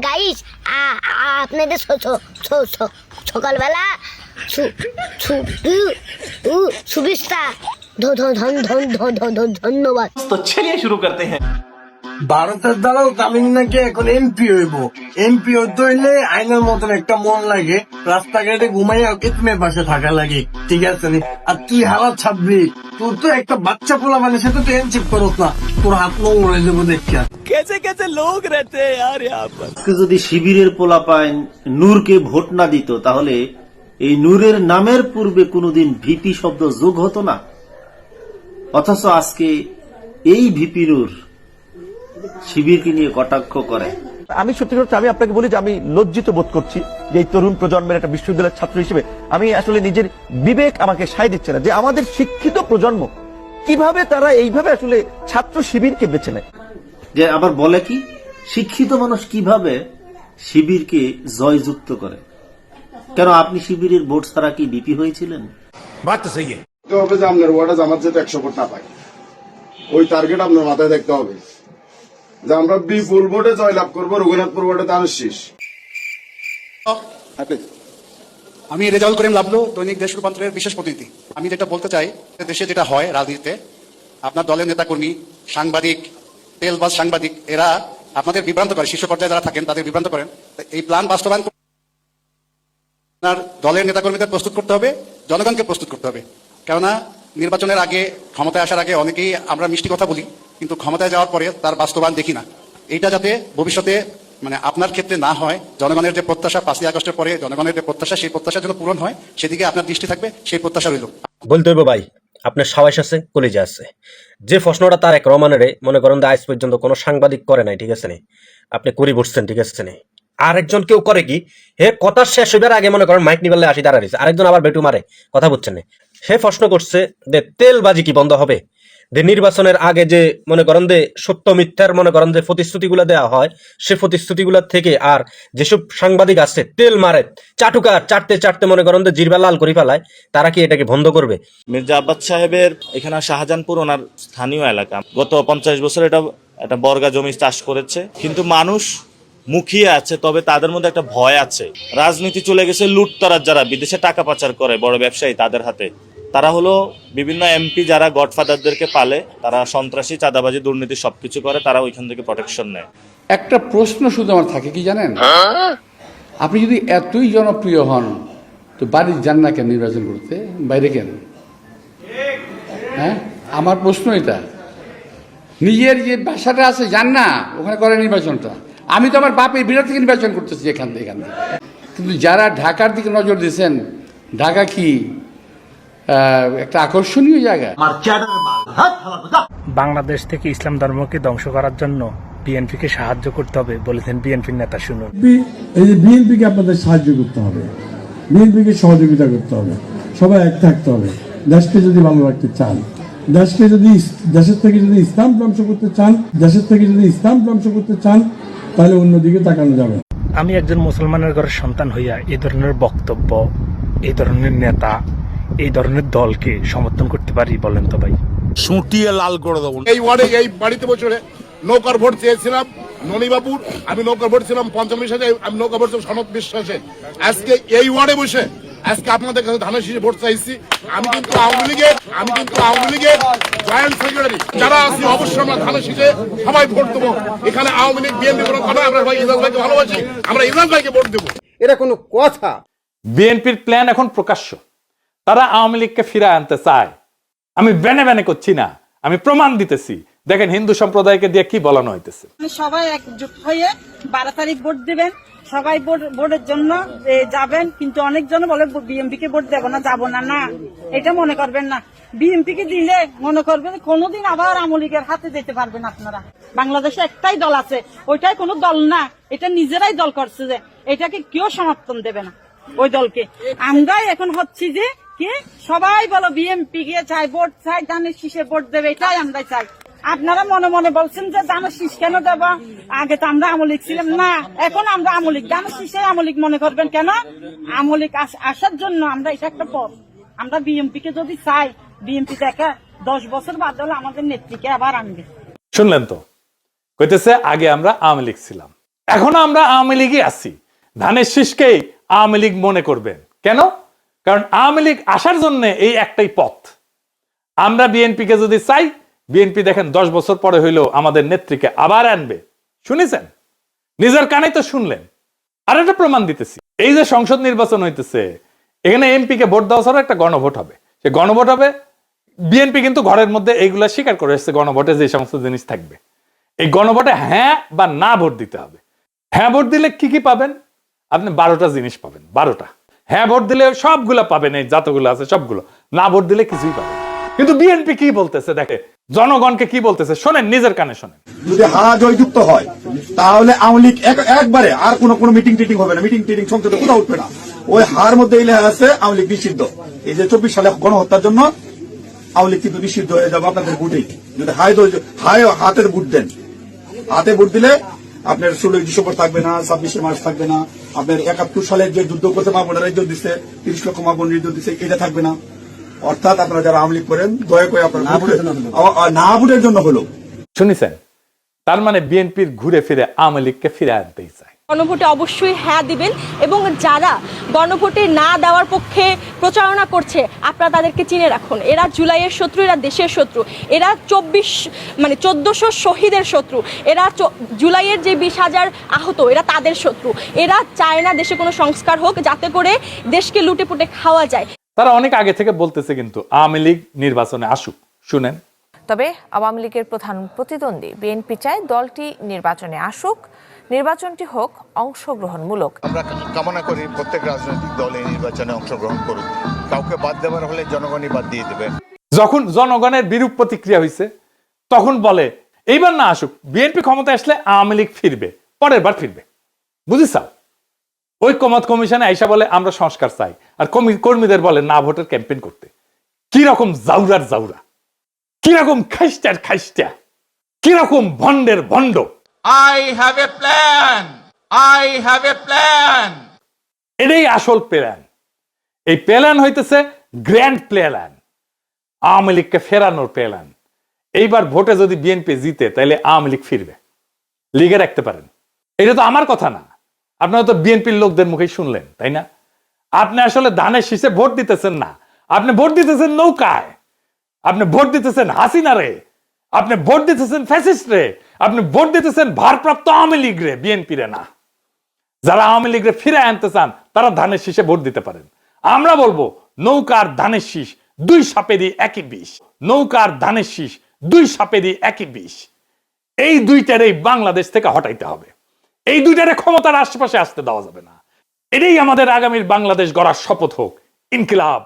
Guys, আপনাদের সকালবেলা শুভেচ্ছা, ধন্যবাদ। तो चलिए शुरू करते हैं। ভারতের দ্বারাও তামিল নাকি এখন এমপি হইব। এমপি হইতে হইলে আইনের মতন একটা মন লাগে, রাস্তাঘাটে ঘুমাইয়া কিতমের পাশে থাকা লাগে, ঠিক আছে নি? আর তুই হালা ছাড়বি, তোর তো একটা বাচ্চা পোলা মানে সে তো এনচিপ করস না, তোর হাত নোংর হয়ে যাবো দেখিয়া। कैसे कैसे लोग रहते हैं यार यहाँ पर। যদি শিবিরের পোলাপাইন নূরকে ভোট না দিত তাহলে এই নূরের নামের পূর্বে কোনোদিন ভিপি শব্দ যোগ হতো না, অথচ আজকে এই ভিপি নূর শিবিরকে নিয়ে কটাক্ষ করে। আমি সত্যি সত্যি আমি আপনাকে বলি যে আমি লজ্জিত বোধ করছি যে এই তরুণ প্রজন্মের একটা বিশ্ববিদ্যালয়ের ছাত্র হিসেবে আমি আসলে নিজের বিবেক আমাকে সায় দিচ্ছে না যে আমাদের শিক্ষিত প্রজন্ম কিভাবে তারা এইভাবে আসলে ছাত্র শিবিরকে বেছে নেয়। যে আবার বলে কি শিক্ষিত মানুষ কিভাবে শিবিরকে জয়যুক্ত করে। কেন আপনি শিবিরের ভোট ছাড়া কি বিপি হয়েছিলেন? হবে যে আপনার ওয়ার্ডে জামাত যেতে 100 ভোট না পায়, ওই টার্গেট আপনার মাথায় দেখতে হবে যে আমরা বিপুল ভোটে জয়লাভ করবো। রঘুনাথপুর ভোটে তার শেষ। আমি রেজাউল করিম লাভলু, দৈনিক দেশ রূপান্তরের বিশেষ প্রতিনিধি। আমি যেটা বলতে চাই, দেশে যেটা হয় রাজনীতিতে, আপনার দলের নেতাকর্মী, সাংবাদিক, তেলবাজ সাংবাদিক, এরা আপনাদের বিভ্রান্ত করে, শীর্ষ পর্যায়ে যারা থাকেন তাদের বিভ্রান্ত করেন। এই প্ল্যান বাস্তবায়ন আপনার দলের নেতাকর্মীদের প্রস্তুত করতে হবে, জনগণকে প্রস্তুত করতে হবে। কেননা নির্বাচনের আগে, ক্ষমতায় আসার আগে অনেকেই আমরা মিষ্টি কথা বলি, কিন্তু ক্ষমতায় যাওয়ার পরে তার বাস্তবায়ন দেখি না। এইটা যাতে ভবিষ্যতে মানে আপনার ক্ষেত্রে না হয়, জনগণের যে প্রত্যাশা 5ই আগস্টের পরে জনগণের যে প্রত্যাশা, সেই প্রত্যাশা যেন পূরণ হয়, সেদিকে আপনার দৃষ্টি থাকবে, সেই প্রত্যাশা রইল। বলতে হইব ভাই, আপনার সাবাস আছে, কলিজা আছে। যে প্রশ্নটা তারেক রহমানের মনে করেন আজ পর্যন্ত কোনো সাংবাদিক করে নাই, ঠিক আছে নি? আপনি করি বসছেন, ঠিক আছে নি? আরেকজন কেউ করে কি, হে কথা শেষ হইবার আগে মনে করেন মাইক নিবালে আসি দাঁড়াইছে, আরেকজন আবার বেটু মারে, কথা বুঝছেন না? সে প্রশ্ন করছে যে তেলবাজি কি বন্ধ হবে? যে নির্বাচনের আগে যে মনে করেন যে সত্য মিথ্যার মনে করেন যে প্রতিশ্রুতিগুলো দেওয়া হয়, সে প্রতিশ্রুতিগুলো থেকে আর যেসব সাংবাদিক আছে তেল মারে, চাটুকার চাটতে চাটতে মনে করেন যে জিরবা লাল করে ফেলায়, তারা কি এটাকে বন্ধ করবে? মির্জা আব্বাস সাহেবের এখানে শাহজাহানপুর ওনার স্থানীয় এলাকা, গত 50 বছর এটা একটা বর্গা জমি চাষ করেছে, কিন্তু মানুষ মুখিয়ে আছে, তবে তাদের মধ্যে একটা ভয় আছে। রাজনীতি চলে গেছে লুটতরাজ, যারা বিদেশে টাকা পাচার করে, বড় ব্যবসায়ী, তাদের হাতে। তারা হলো বিভিন্ন এমপি যারা গডফাদারদেরকে পালে, তারা সন্ত্রাসী, চাঁদাবাজি, দুর্নীতি সবকিছু করে, তারা ওইখান থেকে প্রোটেকশন নেয়। একটা প্রশ্ন শুধু আমার থাকে, কি জানেন, আপনি যদি এতই জনপ্রিয় হন তো বাড়ির যান না কেন নির্বাচন করতে, বাইরে কেন? হ্যাঁ, আমার প্রশ্ন এটা। নিজের যে বাসাটা আছে যান না, ওখানে করে নির্বাচনটা। আমি তো আমার বাপের বিরাট থেকে নির্বাচন করতেছি এখান থেকে। কিন্তু যারা ঢাকার দিকে নজর দিয়েছেন, ঢাকা কি একটা আকর্ষণীয় জায়গা? বাংলাদেশ থেকে ইসলাম ধর্মকে ধ্বংস করার জন্য বিএনপিকে সাহায্য করতে হবে বলেছেন বিএনপির নেতা। শুনুন, এই যে বিএনপিকে আপনাদের সাহায্য করতে হবে, বিএনপিকে সহযোগিতা করতে হবে, সবাই এক থাকতে হবে। দেশকে যদি ভালো রাখতে চান, দেশের থেকে যদি ইসলাম ধ্বংস করতে চান, তাহলে অন্যদিকে তাকানো যাবে। আমি একজন মুসলমানের ঘরের সন্তান হইয়া এই ধরনের বক্তব্য, এই ধরনের নেতা, এই ধরনের দলকে সমর্থন করতে পারি? বলেন তো ভাই। সুটিয়ে লাল করে দেবো। এই ওয়ার্ডে, এই বাড়িতে বসে নৌকার ভোট চেয়েছিলাম ননীবাবুর, আমি নৌকার ভোট ছিলাম 50 সালে, আমি নৌকা ভোট সনদ বিশ্বাসে। আজকে এই ওয়ার্ডে বসে আজকে আপনাদের কাছে ধানের শীষে ভোট চাইছি। আমি কিন্তু আওয়ামী লীগের জয়েন্ট সেক্রেটারি যারা আছি, অবশ্যই আমরা ধানের শীষে সবাই ভোট দেবো। এখানে আওয়ামী লীগ বিএনপি কোনো কথা, আমরা ভাই ইজাজ ভাইকে ভালোবাসি, আমরা ইজাজ ভাইকে ভোট দেবো। এটা কোনো কথা? বিএনপির প্ল্যান এখন প্রকাশ্য, তারা আওয়ামী লীগকে ফিরায় আনতে চায়। আমি ব্যানে ব্যানে করছি না, আমি প্রমাণ দিতেছি। দেখেন হিন্দু সম্প্রদায়কে দিয়ে কি বলানো হইতেছে। সবাই একজোট হয়ে 12 তারিখ ভোট দিবেন, সবাই ভোটের জন্য যাবেন। কিন্তু অনেকজন বলে বিএনপি কে ভোট দেবো না, যাবো না। না, এটা মনে করবেন না। বিএনপি কে দিলে মনে করবেন কোনোদিন আবার আওয়ামী লীগের হাতে যেতে পারবেন আপনারা। বাংলাদেশে একটাই দল আছে, ওইটাই কোনো দল না, এটা নিজেরাই দল করছে, যে এটাকে কেউ সমর্থন দেবে না ওই দলকে। আমরাই এখন হচ্ছি যে কি, সবাই বলো বিএনপি কে চাই, ভোট চাই, ধানের শীষে ভোট দেবে, এটাই আমরাই চাই। আপনারা মনে মনে বলছেন যে ধানের শীষ কেন দেব, আগে তো আমরা আওয়ামী লীগ ছিলাম না, এখন আমরা আওয়ামী লীগ। ধানের শীষে আওয়ামী লীগ মনে করবেন কেন? আওয়ামী লীগ আসার জন্য আমরা, এটা একটা পথ। আমরা বিএনপি কে যদি চাই, বিএনপি দেখা 10 বছর বাদ হলে আমাদের নেত্রীকে আবার আনবে। শুনলেন তো, কইতেছে আগে আমরা আওয়ামী লীগ ছিলাম, এখনো আমরা আওয়ামী লীগই আছি। ধানের শীষকেই আওয়ামী লীগ মনে করবেন কেন? কারণ আওয়ামী লীগ আসার জন্য এই একটাই পথ। আমরা বিএনপিকে যদি চাই, বিএনপি দেখেন 10 বছর পরে হইলেও আমাদের নেত্রীকে আবার আনবে। শুনেছেন? নিজের কানে তো শুনলেন। আর একটা প্রমাণ দিতেছি, এই যে সংসদ নির্বাচন হইতেছে, এখানে এমপি কে ভোট দেওয়া ছাড়া একটা গণভোট হবে। সে গণভোট হবে, বিএনপি কিন্তু ঘরের মধ্যে এইগুলা স্বীকার করে এসেছে গণভোটে যে সমস্ত জিনিস থাকবে। এই গণভোটে হ্যাঁ বা না ভোট দিতে হবে। হ্যাঁ ভোট দিলে কি কি পাবেন? আপনি 12টা জিনিস পাবেন, 12টা। হ্যাঁ ভোট দিলে সবগুলা পাবেন, এই যতগুলো আছে সবগুলো। না ভোট দিলে কিছুই পাবেন। কিন্তু বিএনপি কি বলতেছে দেখে, জনগণকে কি বলতেছে শোনেন, নিজের কানে শোনেন। যদি জয়যুক্ত হয় তাহলে আওয়ামী লীগ একবারে আর কোনো মিটিং টিটিং হবে না, মিটিং টিটিং সংসদে কোথাও উঠবে না। ওই হার মধ্যে এই লেখা আছে আওয়ামী লীগ নিষিদ্ধ। এই যে 24 সালে গণহত্যার জন্য আওয়ামী লীগ কিন্তু নিষিদ্ধ হয়ে যাবে আপনাদের ভোটেই। যদি হাতের ভোট দেন, হাতে ভোট দিলে আপনার 16 ডিসেম্বর থাকবে না, 26 মার্চ থাকবে না, আপনার 71 সালে যে যুদ্ধ করতে মা বোনেরা যুদ্ধ দিচ্ছে, 30 লক্ষ মা বোনের যুদ্ধ দিচ্ছে, এটা থাকবে না। অর্থাৎ আপনারা যারা আওয়ামী লীগ করেন দয়া করে আপনারা না ভোটের জন্য হলো। শুনেছেন? তার মানে বিএনপির ঘুরে ফিরে আওয়ামী লীগকে ফিরে আনতেই চায়। গণভোটে অবশ্যই হ্যাঁ দিবেন, এবং যারা গণভোটে না দেওয়ার পক্ষে প্রচারণা করছে আপনারা তাদেরকে চিনে রাখুন। এরা জুলাইয়ের শত্রু, এরা দেশের শত্রু, এরা 1400 শহীদের শত্রু, এরা জুলাইয়ের যে 20,000 আহত, এরা তাদের শত্রু। এরা চায় না দেশে কোনো সংস্কার হোক যাতে করে দেশকে লুটে পুটে খাওয়া যায়। তারা অনেক আগে থেকে বলতেছে কিন্তু আওয়ামী লীগ নির্বাচনে আসুক। শুনেন, তবে আওয়ামী লীগের প্রধান প্রতিদ্বন্দ্বী বিএনপি চায় দলটি নির্বাচনে আসুক, নির্বাচনটি হোক অংশগ্রহণমূলক। আমরা কামনা করি প্রত্যেক রাজনৈতিক দল এই নির্বাচনে অংশগ্রহণ করুক। কাউকে বাদ দেওয়ার হলে জনগণই বাদ দিয়ে দেবে। যখন জনগণের বিরূপ প্রতিক্রিয়া হয়েছে তখন বলে এইবার না আসুক, বিএনপি ক্ষমতা আসলে আওয়ামী লীগ ফিরবে, পরের বার ফিরবে। বুঝিস? ঐক্যমত কমিশনে আইসা বলে আমরা সংস্কার চাই, আর কর্মীদের বলে না ভোটের ক্যাম্পেইন করতে। কি রকম জাউরার জাউরা, কি রকম খাইস্টার খাইস্টা, কি রকম ভন্ডের ভন্ড। I have a plan. I have a plan. এটাই আসল প্ল্যান। এই প্ল্যান হইতেছে গ্র্যান্ড প্ল্যান, আওয়ামী লীগকে ফেরানোর প্ল্যান। এইবার ভোটে যদি বিএনপি জিতে তাহলে আওয়ামী লীগ ফিরবে, লিগে রাখতে পারেন। এটা তো আমার কথা না, আপনারা তো বিএনপির লোকদের মুখে শুনলেন, তাই না? আপনি আসলে ধানের শীষে ভোট দিতেছেন না, আপনি ভোট দিতেছেন নৌকায়, আপনি ভোট দিতেছেন হাসিনা রে, আপনি ভোট দিতেছেন ফ্যাসিস্ট রে, আপনি ভোট দিতেছেন ভারপ্রাপ্ত আওয়ামী লীগ রে, বিএনপি রে না। যারা আওয়ামী লীগ রে ফিরে আনতে চান তারা ধানের শীষে ভোট দিতে পারেন। আমরা বলবো নৌকার ধানের শীষ 2 সাপেরই একই বিষ। নৌকার ধানের শীষ 2 সাপেরই একই বিষ। এই দুইটারেই বাংলাদেশ থেকে হটাইতে হবে। এই দুইটারে ক্ষমতার আশেপাশে আসতে দেওয়া যাবে না। এটাই আমাদের আগামীর বাংলাদেশ গড়ার শপথ হোক। ইনকিলাব।